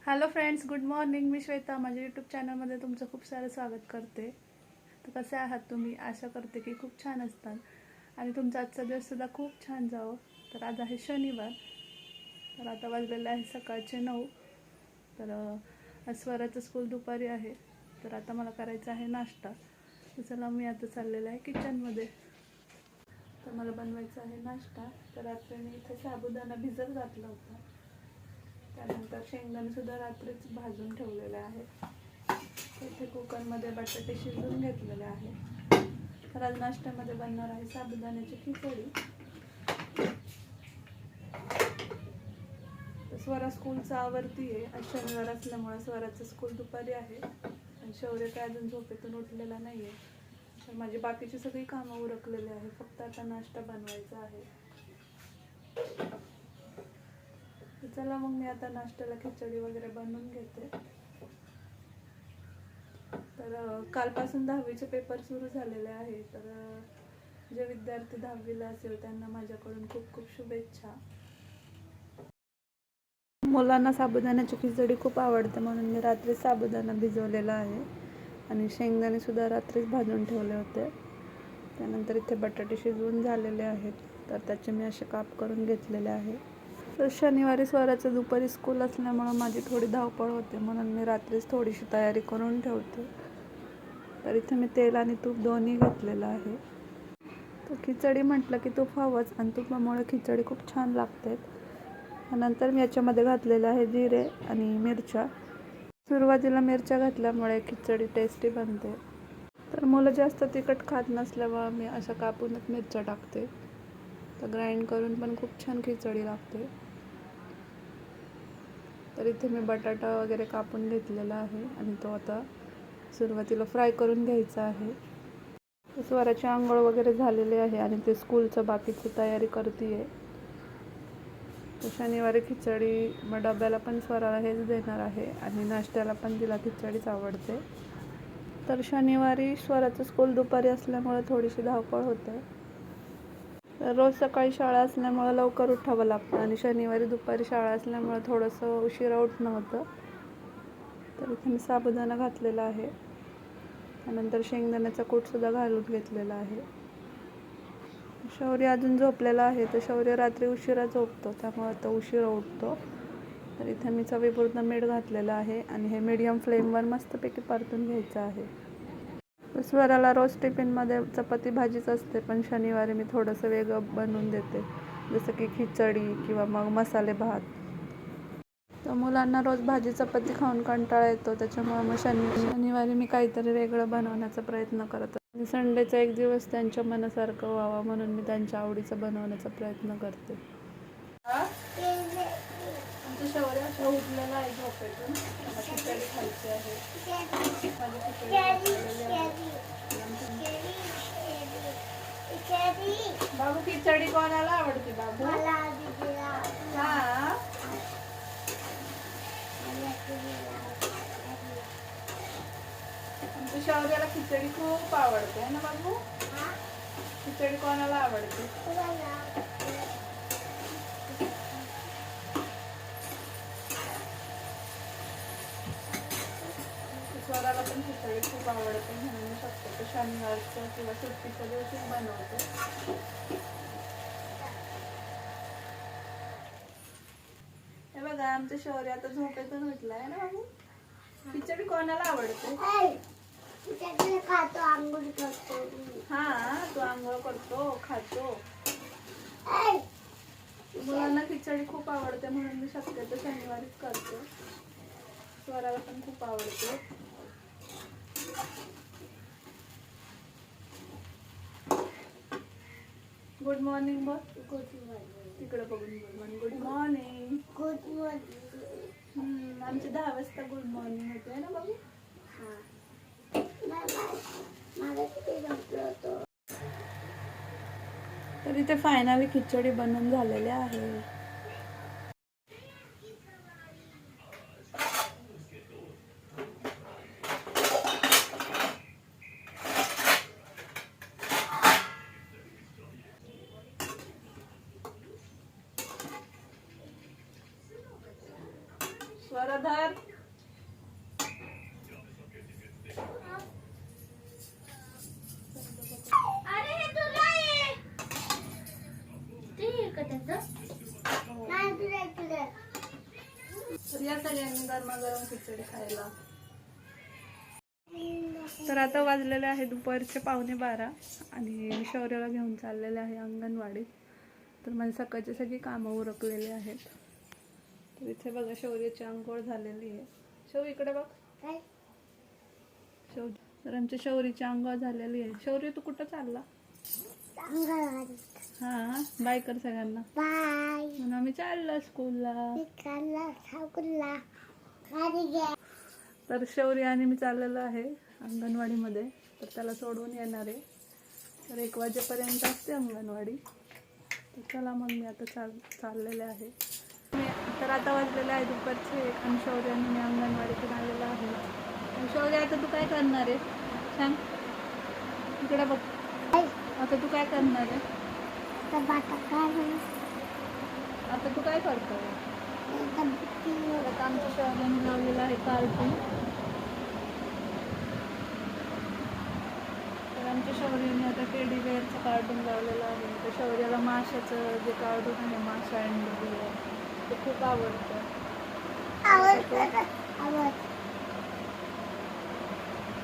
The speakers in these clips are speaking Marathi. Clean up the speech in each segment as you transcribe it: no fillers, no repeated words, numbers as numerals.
Hello friends, good morning. मी श्वेता. माझ्या यूट्यूब चॅनलमध्ये तुमचं खूप सारं स्वागत करते. तर कसे आहात तुम्ही? आशा करते की खूप छान असतात आणि तुमचा आजचा दिवससुद्धा खूप छान जावं. तर आज आहे शनिवार. तर आता वाजलेले आहे सकाळचे 9. तर आज स्वराचं स्कूल दुपारी आहे. तर आता मला करायचा आहे नाश्ता. तर चला मी आता चाललेलं आहे किचनमध्ये. तर मला बनवायचा आहे नाश्ता. तर रात्री मी इथे साबुदाणा भिजत घातला होता. त्यानंतर शेंगदाणेसुद्धा रात्रीच भाजून ठेवलेले आहे. इथे कुकरमध्ये बटाटे शिजवून घेतलेले आहे. तर आज नाश्त्यामध्ये बनणार आहे साबुदाण्याची खिचडी. तर स्वरा स्कूलचा आवरती आहे. आज शनिवार असल्यामुळे स्वराचं स्कूल दुपारी आहे आणि शौर्य काय अजून झोपेतून उठलेला नाही आहे. तर माझी बाकीची सगळी कामं उरकलेली आहे. फक्त आता नाश्ता बनवायचा आहे. चला मग मी आता नाश्त्याला खिचडी वगैरे बनवून घेते. तर कालपासून 10वीचे पेपर सुरू झालेले आहे. तर जे विद्यार्थी 10वीला असेल त्यांना माझ्याकडून खूप खूप शुभेच्छा. मुलांना साबुदाण्याची खिचडी खूप आवडते म्हणून मी रात्री साबुदाणा भिजवलेला आहे आणि शेंगदाणे सुद्धा रात्रीच भाजून ठेवले होते. त्यानंतर इथे बटाटे शिजवून झालेले आहेत. तर त्याचे मी असे काप करून घेतलेले आहे. तर शनिवारी स्वराचं दुपारी स्कूल असल्यामुळं माझी थोडी धावपळ होते म्हणून मी रात्रीच थोडीशी तयारी करून ठेवते. तर इथे मी तेल आणि तूप दोन्ही घेतलेलं आहे. तर खिचडी म्हटलं की तूप हवंच आणि तुपामुळे खिचडी खूप छान लागते. नंतर मी याच्यामध्ये घातलेलं आहे जिरे आणि मिरच्या. सुरुवातीला मिरच्या घातल्यामुळे खिचडी टेस्टी बनते. तर मुलं जास्त तिखट खात नसल्यामुळे मी अशा कापूनच मिरच्या टाकते. तर ग्राइंड करून पण खूप छान खिचडी लागते. तर इथे मी बटाटा वगैरे कापून घेतलेला आहे आणि तो आता सुरुवातीला फ्राय करून घ्यायचा आहे. स्वराची आंघोळ वगैरे झालेली आहे आणि ते स्कूलचं बाकीची तयारी करते आहे. तर शनिवारी खिचडी मग डब्याला पण स्वराला हेच देणार आहे आणि नाश्त्याला पण तिला खिचडीच आवडते. तर शनिवारी स्वराचं स्कूल दुपारी असल्यामुळे थोडीशी धावपळ होते. तर रोज सकाळी शाळा असल्यामुळं लवकर उठावं लागतं आणि शनिवारी दुपारी शाळा असल्यामुळं थोडंसं उशिरा उठणं होतं. तर इथे मी साबुदाणा घातलेला आहे. त्यानंतर शेंगदाण्याचा कूटसुद्धा घालून घेतलेला आहे. शौर्य अजून झोपलेला आहे. तर शौर्य रात्री उशिरा झोपतो त्यामुळे तो उशिरा उठतो. तर इथे मी चवीपुरतं मीठ घातलेलं आहे आणि हे मीडियम फ्लेमवर मस्तपैकी परतून घ्यायचं आहे. स्वराला रोज टिफिनमध्ये चपाती भाजीच असते पण शनिवारी मी थोडंसं वेगळं बनवून देते, जसं की खिचडी किंवा मग मसाले भात. तर मुलांना रोज भाजी चपाती खाऊन कंटाळा येतो त्याच्यामुळे मग शनिवारी मी काहीतरी वेगळं बनवण्याचा प्रयत्न करत असते. संडेचा एक दिवस त्यांच्या मनासारखं व्हावं म्हणून मी त्यांच्या आवडीचं बनवण्याचा प्रयत्न करते. आमचं शौर्य अशा उठलेला आहे झोपेतून. मला खिचडी खायची आहे. बाबू खिचडी कोणाला आवडते बाबू? हा, आमच्या शौर्याला खिचडी खूप आवडते ना बाबू? खिचडी कोणाला आवडते? स्वराला पण खिचडी खूप आवडते म्हणून मी शक्यतो शनिवारचं किंवा सुट्टीच्या दिवशीच बनवते. हे बघा आमचं शौर्य आता झोपेतून उठलाय ना बाबू. खिचडी कोणाला आवडते? खातो, आंघोळ करतो. हा, तू आंघोळ करतो, खातो. मुलांना खिचडी खूप आवडते म्हणून मी शक्यतो शनिवारीच करते. स्वराला पण खूप आवडते. गुड मॉर्निंग बघ. Good morning. तिकडे बघून good morning. Good morning. Good morning. आमची 10 वाजता गुड मॉर्निंग होते ना बाबू? तर इथे फायनली खिचडी बनवून झालेली आहे. स्वरधर अरे हे तुला आहे. ते आहे का त्याचं? नाही तुला तुला. तर या सगळ्यांनी गरमागरम खिचडी खायला. तर आता वाजलेले आहे दुपारचे 11:15 आणि मी शौर्याला घेऊन चाललेले आहे अंगणवाडीत. तर माझी सकाळची सगळी कामं उरकलेली आहेत. तर इथे बघा शौर्याची अंघोळ झालेली आहे. शौ इकडे बघ. काय? शौ तर आमच्या शौरीची अंघोळ झालेली आहे. शौर्य तू कुठं चालला? अंगणवाडी. हां बाय कर सगळ्यांना. बाय. म्हणून आम्ही चाललो स्कूलला. मी चालला सावकुलला. गाडी घे. तर शौर्य आणि मी चाललेलो आहे अंगणवाडीमध्ये. तर त्याला सोडून येणार आहे. तर 1 वाजेपर्यंत असते अंगणवाडी. तर चला मग मी आता चाललेले आहे. तर आता वाजलेले आहे दुपारचे 1 आणि शौर्य आणि मी अंगणवाडीतून आलेलो आहे. आणि शौर्य आता तू काय करणार आहे सांग इकडे बघ. आता तू काय करणार आहे? आता तू काय करतो? आता आमच्या शौर्याने लावलेलं आहे कार्टून. तर आमच्या शौर्याने आता टेडी बेअरचं कार्टून लावलेलं आहे. तर शौर्याला माशाचं जे कार्टून आहे माशा अँड ते खूप आवडतं.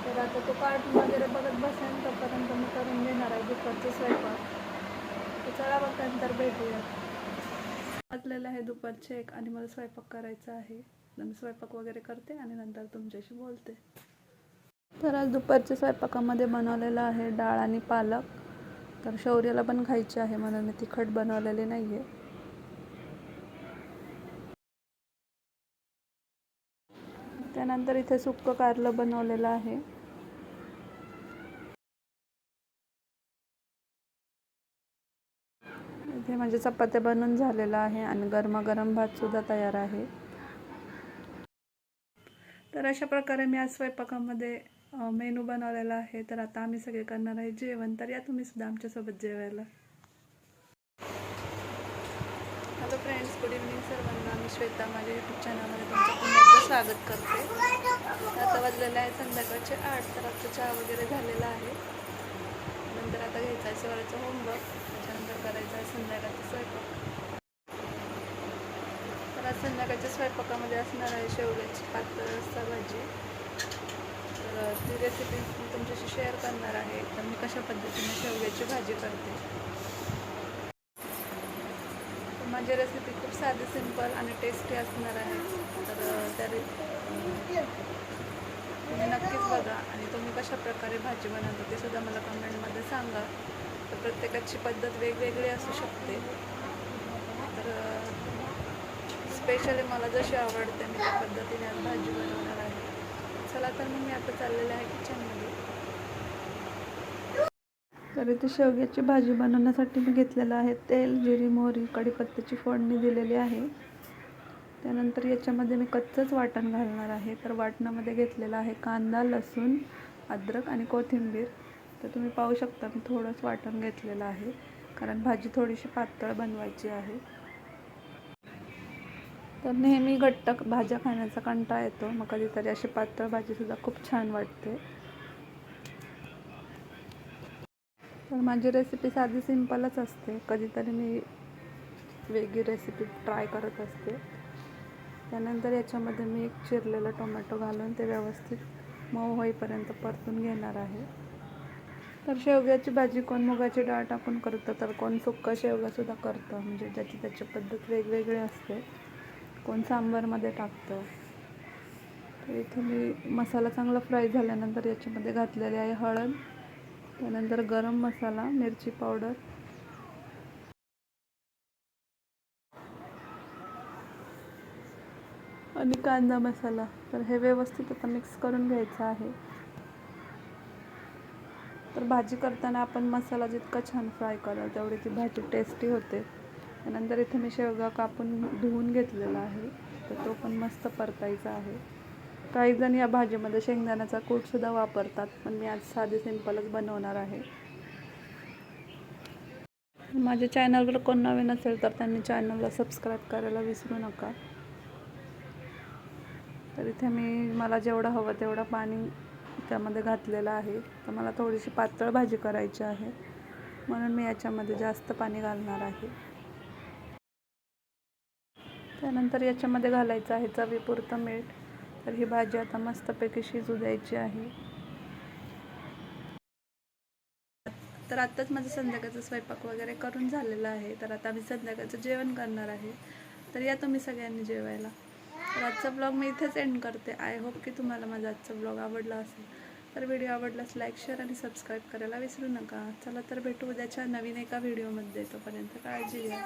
तर आता तो कार्टून वगैरे बघत बसेल तोपर्यंत मी करून देणार आहे दुपारचं स्वयंपाक. तर चला मग नंतर भेटूया. वाजलेलं आहे दुपारचे 1 आणि मला स्वयंपाक करायचा आहे. मी स्वयंपाक वगैरे करते आणि नंतर तुमच्याशी बोलते. तर आज दुपारच्या स्वयंपाकामध्ये बनवलेलं आहे डाळ आणि पालक. तर शौर्याला पण खायची आहे म्हणून मी तिखट बनवलेली नाही आहे. त्यानंतर इथे सुक्कं कारलं बनवलेलं आहे. इथे माझे चपात्या बनवून झालेला आहे आणि गरमागरम भात सुद्धा तयार आहे. तर अशा प्रकारे मी आज स्वयंपाकामध्ये मेनू बनवलेला आहे. तर आता आम्ही सगळे करणार आहे जेवण. तर या तुम्ही सुद्धा आमच्यासोबत जेवायला. हॅलो फ्रेंड्स, गुड इव्हनिंग सर्वांना. मी श्वेता माझ्या यूट्यूब चॅनलमध्ये तुमचं पुन्हा एकदा स्वागत करते. आता वाजलेलं आहे संध्याकाळचे 8. तर आमचा चहा वगैरे झालेला आहे. नंतर आता घ्यायचा आहे सवारचं होमवर्क. त्याच्यानंतर करायचं आहे संध्याकाळचा स्वयंपाक. तर आज संध्याकाळच्या स्वयंपाकामध्ये असणार आहे शेवग्याची पातळ रस्सा भाजी. तर ती रेसिपी मी तुमच्याशी शेअर करणार आहे. तर मी कशा पद्धतीने शेवग्याची भाजी करते. तर माझी रेसिपी खूप साधी सिंपल आणि टेस्टी असणार आहे. तर तुम्ही नक्कीच बघा आणि तुम्ही कशा प्रकारे भाजी बनवता ते सुद्धा मला कमेंटमध्ये सांगा. तर प्रत्येकाची पद्धत वेगवेगळी असू शकते. तर स्पेशली मला जशी आवडते मी त्या पद्धतीने आज भाजी बनवणार आहे. चला तर मग मी आता चाललेले आहे किचनमध्ये. तर इथे शेवग्याची भाजी बनवण्यासाठी मी घेतलेलं आहे तेल, जिरी, मोहरी, कढीपत्त्याची फोडणी दिलेली आहे. त्यानंतर याच्यामध्ये मी कच्चंच वाटण घालणार आहे. तर वाटणामध्ये घेतलेलं आहे कांदा, लसूण, अद्रक आणि कोथिंबीर. तर तुम्ही पाहू शकता मी थोडंच वाटण घेतलेलं आहे कारण भाजी थोडीशी पातळ बनवायची आहे. तर नेहमी घट्ट भाज्या खाण्याचा कंटाळा येतो, मग कधीतरी अशी पातळ भाजीसुद्धा खूप छान वाटते. तर माझी रेसिपी साधी सिंपलच असते. कधीतरी मी वेगळी रेसिपी ट्राय करत असते. त्यानंतर याच्यामध्ये मी एक चिरलेला टोमॅटो घालून ते व्यवस्थित मऊ होईपर्यंत परतून घेणार आहे. तर शेवग्याची भाजी कोण मुगाची डाळ टाकून करतं, तर कोण सुक्का शेवगासुद्धा करतं. म्हणजे ज्याची त्याची पद्धत वेगवेगळी असते. कोण सांबारमध्ये टाकतं. तर इथे मी मसाला चांगला फ्राय झाल्यानंतर याच्यामध्ये घातलेले आहे हळद, त्यानंतर गरम मसाला, मिरची पावडर, आणि कांदा मसाला. तर हे व्यवस्थित आता मिक्स करून घ्यायचं आहे. तर भाजी करताना आपण मसाला जितका छान फ्राय कराल तेवढी ती भाजी टेस्टी होते. त्यानंतर इथे मी शेवगा कापून धुवून घेतलेला आहे. तर तो पण मस्त परतायचा आहे. काही जण या भाजीमध्ये शेंगदाण्याचा कूटसुद्धा वापरतात, पण मी आज साधी सिंपलच बनवणार आहे. माझ्या चॅनलवर कोण नवीन असेल तर त्यांनी चॅनलला सबस्क्राईब करायला विसरू नका. तर इथे मला जेवढं हवं तेवढं पाणी त्यामध्ये घातलेलं आहे. तर मला थोडीशी पातळ भाजी करायची आहे म्हणून मी याच्यामध्ये जास्त पाणी घालणार आहे. त्यानंतर याच्यामध्ये घालायचं आहे चवीपुरतं मीठ. तर ही भाजी आता मस्तपैकी शिजू द्यायची आहे. तर आत्ताच माझं संध्याकाळचं स्वयंपाक वगैरे करून झालेलं आहे. तर आता मी संध्याकाळचं जेवण करणार आहे. तर या तुम्ही सगळ्यांनी जेवायला. तर आजचा ब्लॉग मी इथेच एंड करते. आय होप की तुम्हाला माझा आजचा ब्लॉग आवडला असेल. तर व्हिडिओ आवडल्यास लाईक, शेअर आणि सबस्क्राईब करायला विसरू नका. चला तर भेटू उद्याच्या नवीन एका व्हिडिओमध्ये. तोपर्यंत काळजी घ्या.